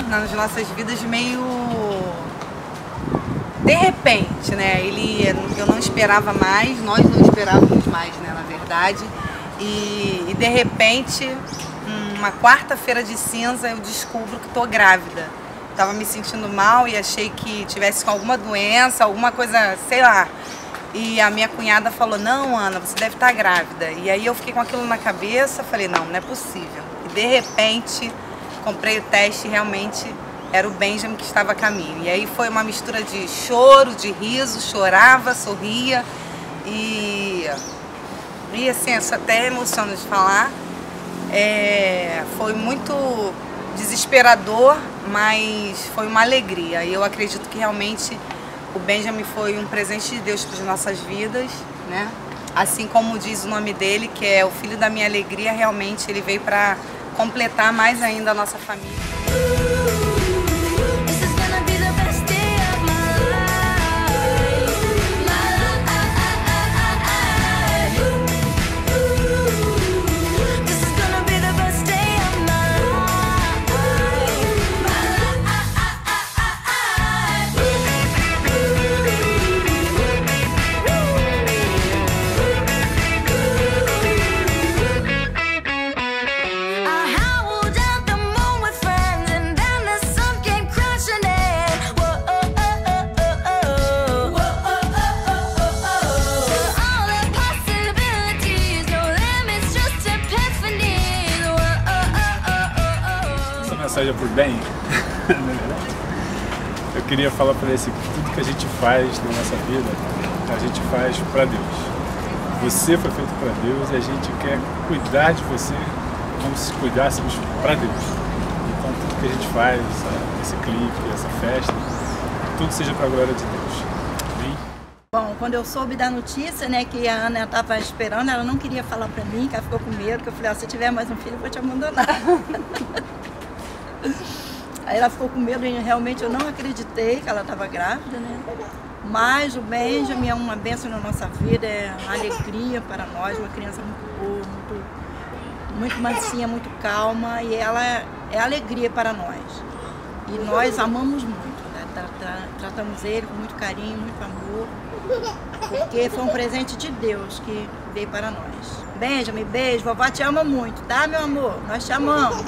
nas nossas vidas meio de repente, né? Eu não esperava mais, nós não esperávamos mais, né, na verdade. E de repente, uma quarta-feira de cinza, eu descubro que estou grávida. Estava me sentindo mal e achei que tivesse com alguma doença, alguma coisa, sei lá. E a minha cunhada falou, não, Ana, você deve estar grávida. E aí eu fiquei com aquilo na cabeça, falei, não é possível. E de repente, comprei o teste e realmente era o Benjamin que estava a caminho. E aí foi uma mistura de choro, de riso, chorava, sorria. E assim, isso até emociona de falar. Foi muito desesperador, mas foi uma alegria. E eu acredito que realmente o Benjamin foi um presente de Deus para as nossas vidas, né? Assim como diz o nome dele, que é o filho da minha alegria, realmente ele veio para completar mais ainda a nossa família. Mensagem por bem, eu queria falar para ele que tudo que a gente faz na nossa vida, a gente faz para Deus. Você foi feito para Deus e a gente quer cuidar de você como se cuidássemos para Deus. Então tudo que a gente faz, esse clipe, essa festa, tudo seja para a glória de Deus. Amém? Bom, quando eu soube da notícia, né, que a Ana estava esperando, ela não queria falar para mim, que ela ficou com medo, que eu falei, se tiver mais um filho eu vou te abandonar. Aí ela ficou com medo e realmente eu não acreditei que ela estava grávida, né? Mas o Benjamin é uma bênção na nossa vida, é uma alegria para nós, uma criança muito boa, muito mansinha, muito calma, e ela é alegria para nós. E nós amamos muito, né? Tratamos ele com muito carinho, muito amor, porque foi um presente de Deus que veio para nós. Benjamin, beijo, vovó te ama muito, tá, meu amor? Nós te amamos.